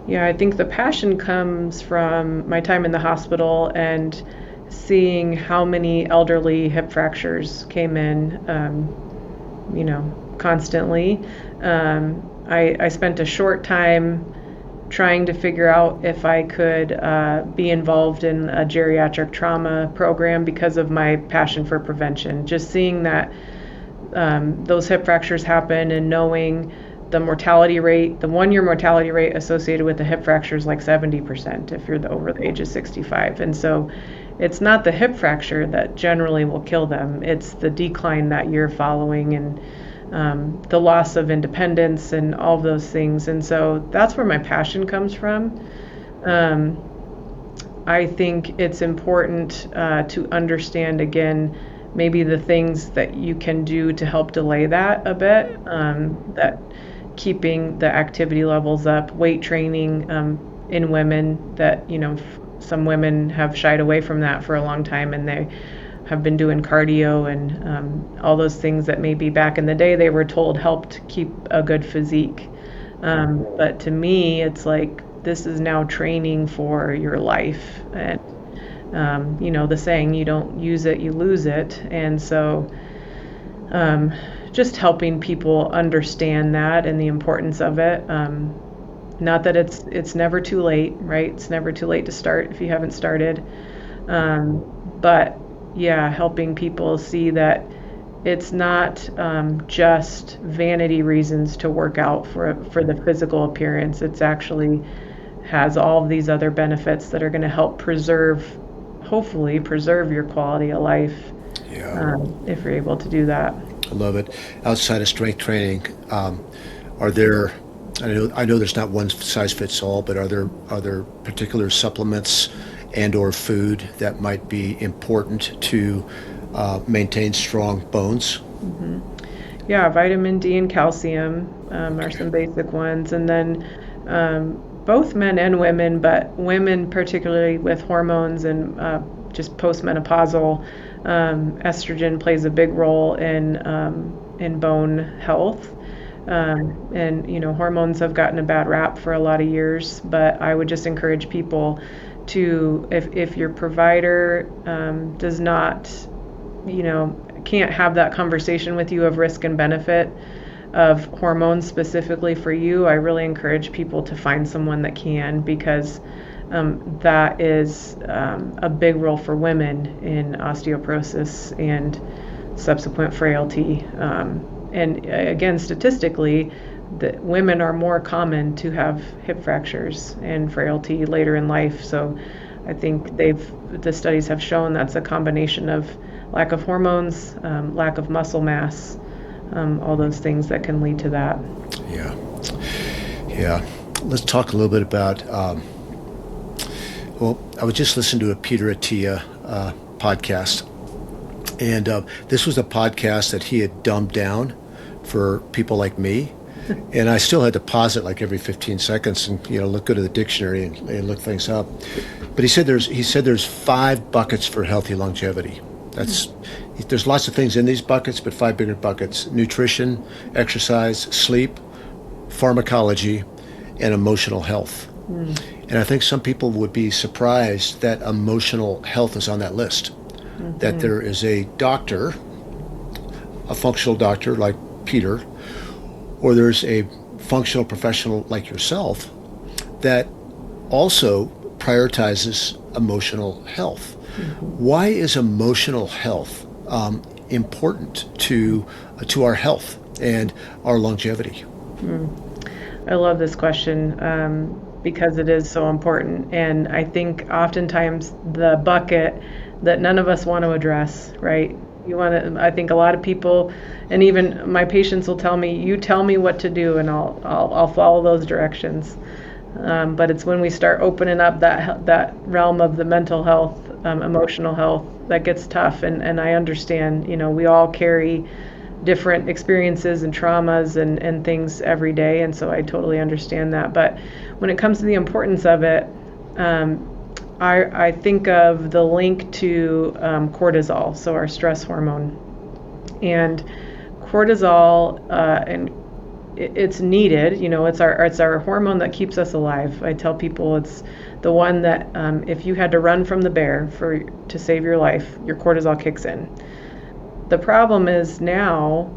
Yeah, I think the passion comes from my time in the hospital and seeing how many elderly hip fractures came in, constantly. I spent a short time trying to figure out if I could be involved in a geriatric trauma program because of my passion for prevention. Just seeing that those hip fractures happen and knowing the mortality rate, the 1-year mortality rate associated with the hip fracture is like 70% if you're over the age of 65. And so it's not the hip fracture that generally will kill them. It's the decline that year following and the loss of independence and all of those things. And so that's where my passion comes from. I think it's important to understand, again, maybe the things that you can do to help delay that a bit, that keeping the activity levels up, weight training in women that, some women have shied away from that for a long time, and they have been doing cardio and all those things that maybe back in the day they were told helped keep a good physique. But to me, it's like, this is now training for your life. And, the saying, you don't use it, you lose it. And so just helping people understand that and the importance of it. Not that it's never too late, right? It's never too late to start if you haven't started. But yeah, helping people see that it's not just vanity reasons to work out for the physical appearance. It's actually has all of these other benefits that are going to help hopefully preserve your quality of life. Yeah. If you're able to do that. I love it. Outside of strength training, are there? I know there's not one size fits all, but are there particular supplements and/or food that might be important to maintain strong bones? Mm-hmm. Yeah, vitamin D and calcium are some basic ones, and then both men and women, but women particularly with hormones and just postmenopausal. Estrogen plays a big role in bone health. And hormones have gotten a bad rap for a lot of years, but I would just encourage people to, if your provider does not, can't have that conversation with you of risk and benefit of hormones specifically for you, I really encourage people to find someone that can, because that is a big role for women in osteoporosis and subsequent frailty. And again, statistically, that women are more common to have hip fractures and frailty later in life. So I think the studies have shown that's a combination of lack of hormones, lack of muscle mass, all those things that can lead to that. Yeah. Let's talk a little bit about, I was just listening to a Peter Attia podcast, and this was a podcast that he had dumbed down for people like me. And I still had to pause it like every 15 seconds and look go to the dictionary and look things up. But he said there's 5 buckets for healthy longevity. There's lots of things in these buckets, but 5 bigger buckets: nutrition, exercise, sleep, pharmacology, and emotional health. And I think some people would be surprised that emotional health is on that list. That there is a doctor, a functional doctor like Peter, or there's a functional professional like yourself that also prioritizes emotional health. Why is emotional health important to our health and our longevity? I love this question because it is so important. And I think oftentimes the bucket that none of us want to address, right? I think a lot of people, and even my patients will tell me, you tell me what to do and I'll follow those directions. But it's when we start opening up that realm of the mental health, emotional health, that gets tough. And I understand, we all carry different experiences and traumas and things every day. And so I totally understand that. But when it comes to the importance of it, I think of the link to cortisol, so our stress hormone. And cortisol, and it's needed, it's our hormone that keeps us alive. I tell people it's the one that if you had to run from the bear to save your life, your cortisol kicks in. The problem is now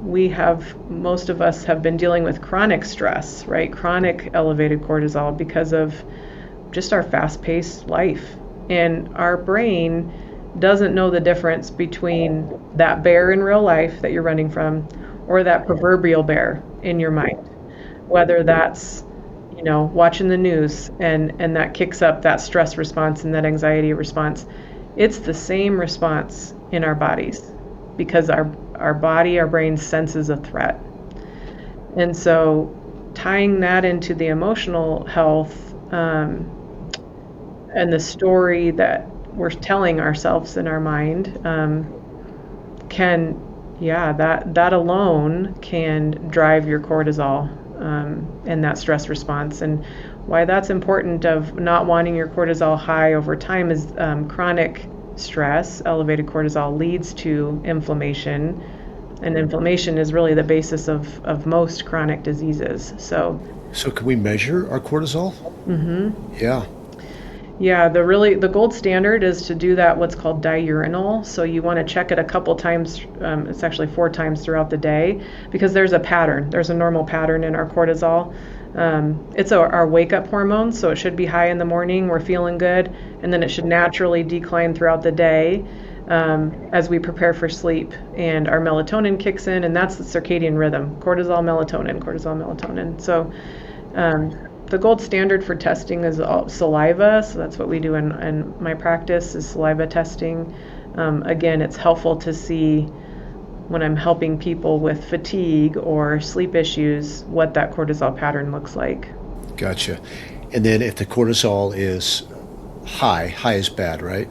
most of us have been dealing with chronic stress, right? Chronic elevated cortisol because of just our fast-paced life. And our brain doesn't know the difference between that bear in real life that you're running from or that proverbial bear in your mind. Whether that's, watching the news and that kicks up that stress response and that anxiety response. It's the same response in our bodies because our brain senses a threat. And so tying that into the emotional health, and the story that we're telling ourselves in our mind that alone can drive your cortisol and that stress response. And why that's important of not wanting your cortisol high over time is chronic stress, elevated cortisol, leads to inflammation. And inflammation is really the basis of most chronic diseases. So can we measure our cortisol? Yeah. Yeah, the gold standard is to do that what's called diurnal. So you want to check it a couple times, it's actually 4 times throughout the day, because there's a pattern. There's a normal pattern in our cortisol. It's our wake-up hormone, so it should be high in the morning, we're feeling good, and then it should naturally decline throughout the day as we prepare for sleep. And our melatonin kicks in, and that's the circadian rhythm, cortisol, melatonin. So the gold standard for testing is saliva, so that's what we do in my practice is saliva testing. Again, it's helpful to see when I'm helping people with fatigue or sleep issues what that cortisol pattern looks like. Gotcha. And then if the cortisol is high is bad, right?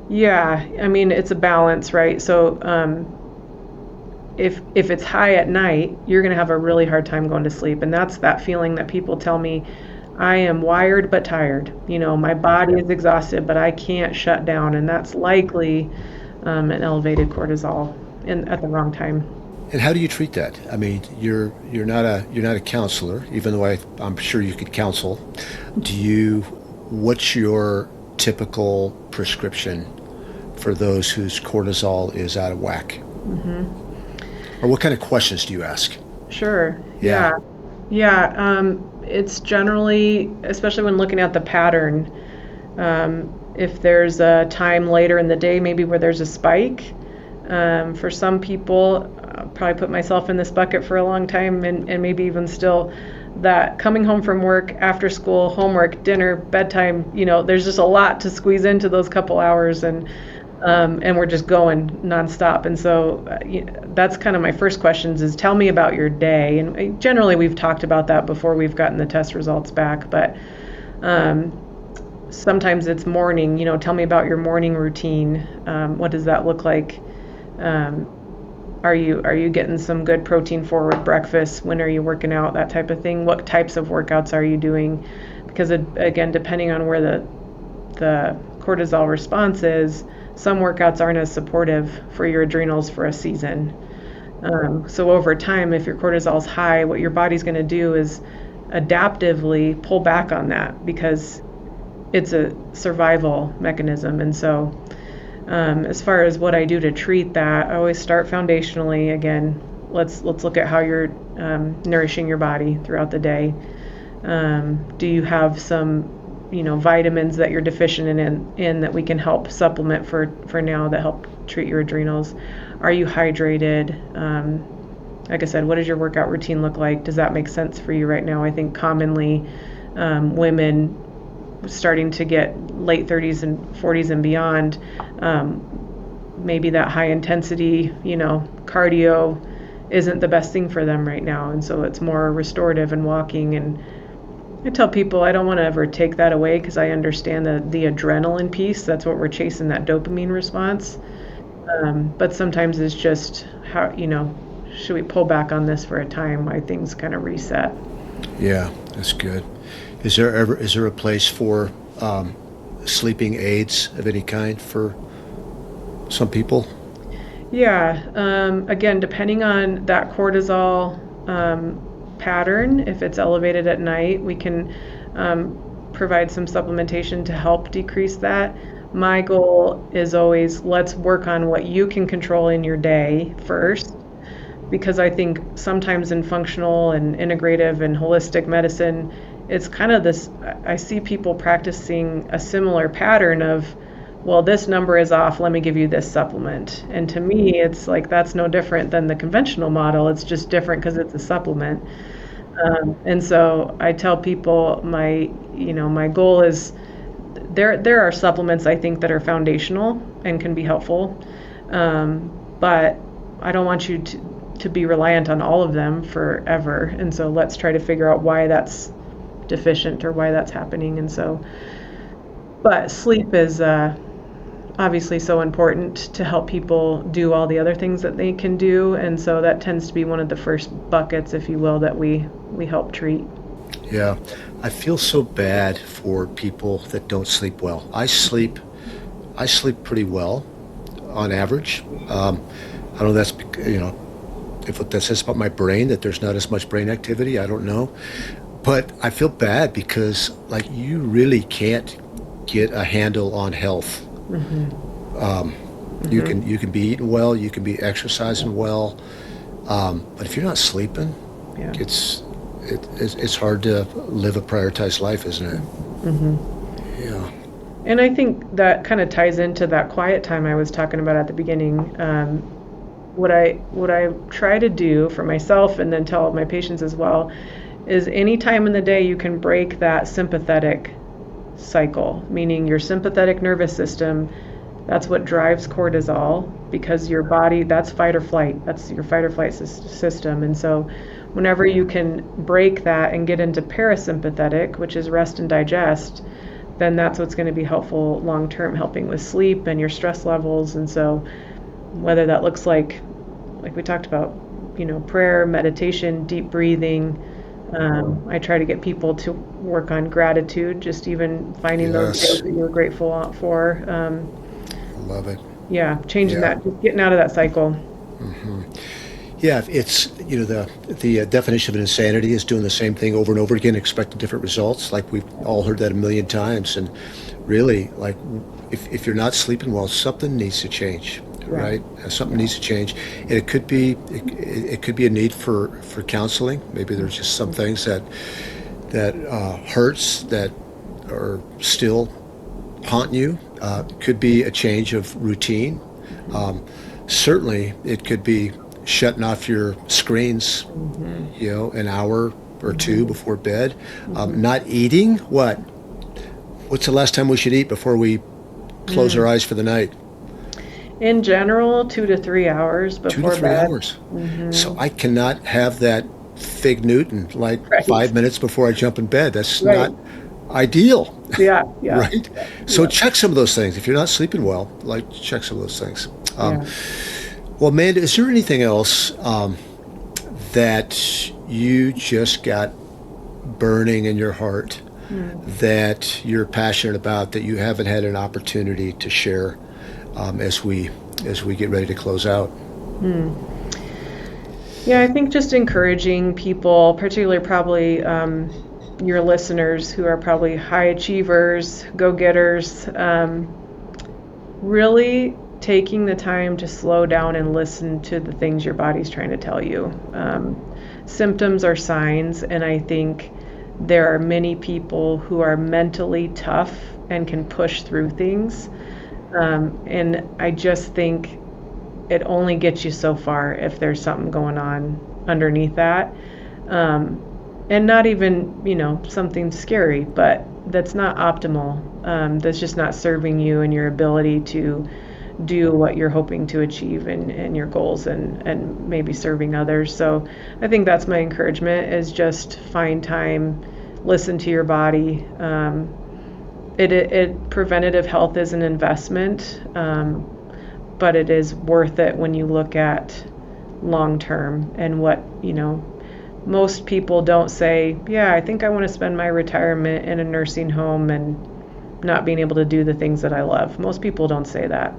Yeah, I mean, it's a balance, right? So if it's high at night, you're going to have a really hard time going to sleep. And that's that feeling that people tell me, I am wired but tired. My body is exhausted, but I can't shut down. And that's likely an elevated cortisol at the wrong time. And how do you treat that? I mean, you're not a counselor, even though I'm sure you could counsel. What's your typical prescription for those whose cortisol is out of whack? Or what kind of questions do you ask? Sure. Yeah. Yeah. It's generally, especially when looking at the pattern, if there's a time later in the day, maybe where there's a spike. For some people, I'll probably put myself in this bucket for a long time, and maybe even still, that coming home from work, after school, homework, dinner, bedtime, there's just a lot to squeeze into those couple hours, and we're just going nonstop. And so that's kind of my first questions is tell me about your day. And generally we've talked about that before we've gotten the test results back, but sometimes it's morning, tell me about your morning routine. What does that look like? Are you getting some good protein forward breakfast? When are you working out? That type of thing. What types of workouts are you doing? Because again, depending on where the cortisol response is, some workouts aren't as supportive for your adrenals for a season. So over time, if your cortisol is high, what your body's going to do is adaptively pull back on that because it's a survival mechanism. And so as far as what I do to treat that, I always start foundationally. Again, let's look at how you're nourishing your body throughout the day. Do you have some, vitamins that you're deficient in that we can help supplement for now that help treat your adrenals? Are you hydrated? Like I said, what does your workout routine look like? Does that make sense for you right now? I think commonly women starting to get late 30s and 40s and beyond, maybe that high intensity, cardio isn't the best thing for them right now. And so it's more restorative and walking. And I tell people I don't want to ever take that away because I understand the adrenaline piece. That's what we're chasing, that dopamine response. But sometimes it's just how, should we pull back on this for a time while things kind of reset? Yeah, that's good. Is there a place for sleeping aids of any kind for some people? Yeah. Again, depending on that cortisol pattern, if it's elevated at night, we can provide some supplementation to help decrease that. My goal is always let's work on what you can control in your day first, because I think sometimes in functional and integrative and holistic medicine, it's kind of this, I see people practicing a similar pattern of, well, this number is off, let me give you this supplement. And to me, it's like, that's no different than the conventional model. It's just different because it's a supplement. And so I tell people my goal is there are supplements I think that are foundational and can be helpful. But I don't want you to be reliant on all of them forever. And so let's try to figure out why that's deficient or why that's happening. And so, but sleep is obviously so important to help people do all the other things that they can do. And so that tends to be one of the first buckets, if you will, that we help treat. Yeah, I feel so bad for people that don't sleep well. I sleep pretty well on average. I don't know, that's, if what that says about my brain, that there's not as much brain activity, I don't know. But I feel bad because you really can't get a handle on health. You can be eating well, you can be exercising well, but if you're not sleeping, Yeah. it's hard to live a prioritized life, isn't it? Yeah. And I think that kind of ties into that quiet time I was talking about at the beginning. What I try to do for myself and then tell my patients as well is any time in the day you can break that sympathetic cycle, meaning your sympathetic nervous system, that's what drives cortisol, because your body, that's fight or flight, that's your fight or flight system. And so whenever you can break that and get into parasympathetic, which is rest and digest, then that's what's going to be helpful long term, helping with sleep and your stress levels. And so whether that looks like we talked about, prayer, meditation, deep breathing, I try to get people to work on gratitude, just even finding those things that you're grateful for. Love it. Yeah, changing that, just getting out of that cycle. Yeah, it's, the definition of insanity is doing the same thing over and over again, expecting different results. Like we've all heard that a million times. And really, like if you're not sleeping well, something needs to change, right? Something needs to change. And it could be a need for counseling. Maybe there's just some things that hurts that are still haunt you. Could be a change of routine. Certainly, it could be shutting off your screens, an hour or two before bed. Not eating. What's the last time we should eat before we close our eyes for the night? In general, 2 to 3 hours before 2 to 3 bed. hours. So I cannot have that fig Newton like 5 minutes before I jump in bed. That's not ideal. Yeah. Right? So check some of those things. If you're not sleeping well, check some of those things. Well, Amanda, is there anything else that you just got burning in your heart that you're passionate about that you haven't had an opportunity to share as we get ready to close out? Yeah, I think just encouraging people, particularly probably your listeners who are probably high achievers, go-getters, really taking the time to slow down and listen to the things your body's trying to tell you. Symptoms are signs, and I think there are many people who are mentally tough and can push through things. And I just think it only gets you so far if there's something going on underneath that. And not even, something scary, but that's not optimal. That's just not serving you and your ability to do what you're hoping to achieve and your goals and maybe serving others. So I think that's my encouragement, is just find time, listen to your body. Preventative health is an investment, but it is worth it when you look at long term and what, most people don't say, I think I want to spend my retirement in a nursing home and not being able to do the things that I love. Most people don't say that.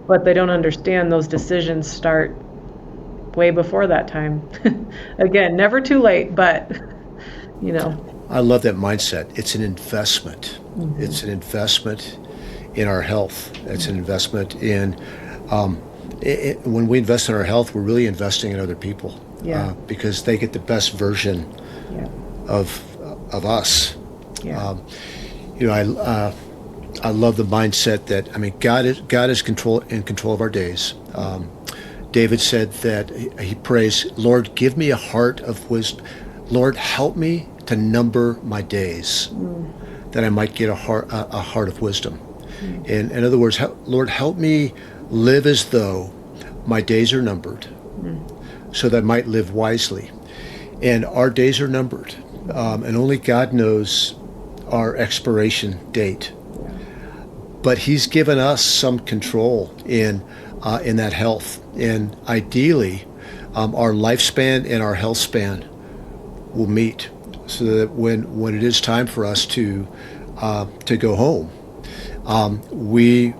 But they don't understand those decisions start way before that time. Again, never too late, but, I love that mindset. It's an investment. It's an investment in our health. It's an investment in, when we invest in our health, we're really investing in other people. Because they get the best version of us. I love the mindset that God is in control of our days. David said that he prays, Lord, give me a heart of wisdom. Lord, help me to number my days, that I might get a heart of wisdom. In other words, Lord, help me live as though my days are numbered, so that I might live wisely. And our days are numbered, and only God knows our expiration date. But He's given us some control in that health, and ideally, our lifespan and our health span will meet, so that when it is time for us to go home, we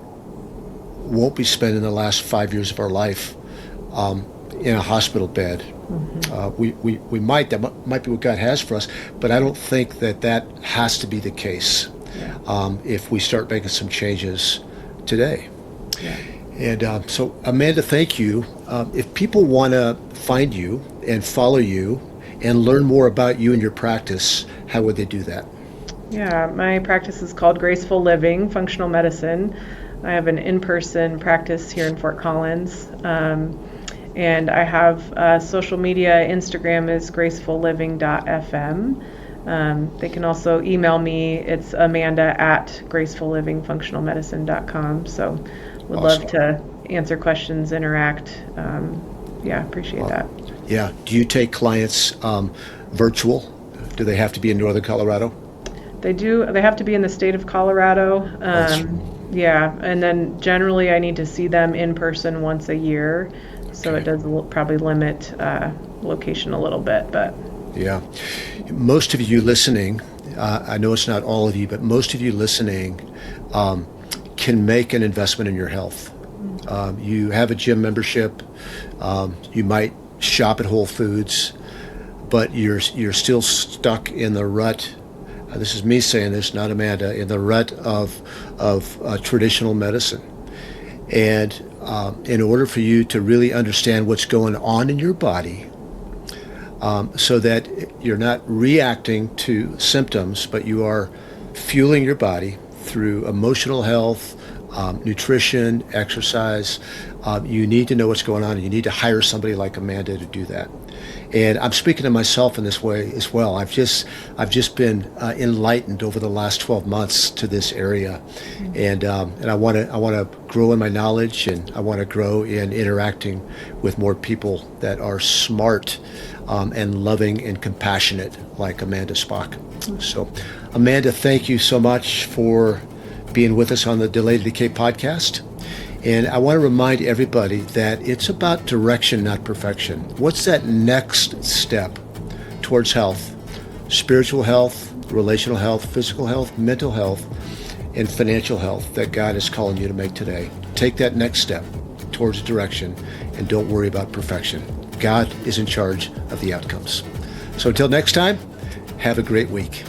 won't be spending the last 5 years of our life in a hospital bed. We might, that might be what God has for us, but I don't think that has to be the case if we start making some changes today. And so, Amanda, thank you. If people want to find you and follow you and learn more about you and your practice, how would they do that? Yeah, my practice is called Graceful Living Functional Medicine. I have an in-person practice here in Fort Collins. And I have social media. Instagram is gracefulliving.fm. They can also email me. It's amanda@gracefullivingfunctionalmedicine.com. So would love to answer questions, interact. Appreciate that. Yeah. Do you take clients virtual? Do they have to be in Northern Colorado? They do. They have to be in the state of Colorado. And then generally I need to see them in person once a year. So it does probably limit location a little bit, but. Yeah. Most of you listening, I know it's not all of you, but most of you listening can make an investment in your health. You have a gym membership. You might shop at Whole Foods, but you're still stuck in the rut. This is me saying this, not Amanda, in the rut of traditional medicine. And in order for you to really understand what's going on in your body, so that you're not reacting to symptoms, but you are fueling your body through emotional health, nutrition, exercise, you need to know what's going on, and you need to hire somebody like Amanda to do that. And I'm speaking to myself in this way as well. I've just been enlightened over the last 12 months to this area, and I want to grow in my knowledge, and I want to grow in interacting with more people that are smart and loving and compassionate like Amanda Spaak. So, Amanda, thank you so much for being with us on the Delay the Decay podcast. And I want to remind everybody that it's about direction, not perfection. What's that next step towards health? Spiritual health, relational health, physical health, mental health, and financial health that God is calling you to make today. Take that next step towards direction, and don't worry about perfection. God is in charge of the outcomes. So until next time, have a great week.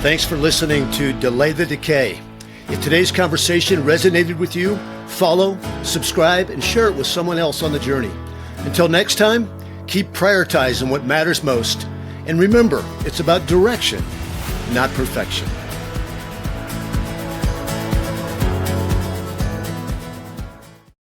Thanks for listening to Delay the Decay. If today's conversation resonated with you, follow, subscribe, and share it with someone else on the journey. Until next time, keep prioritizing what matters most. And remember, it's about direction, not perfection.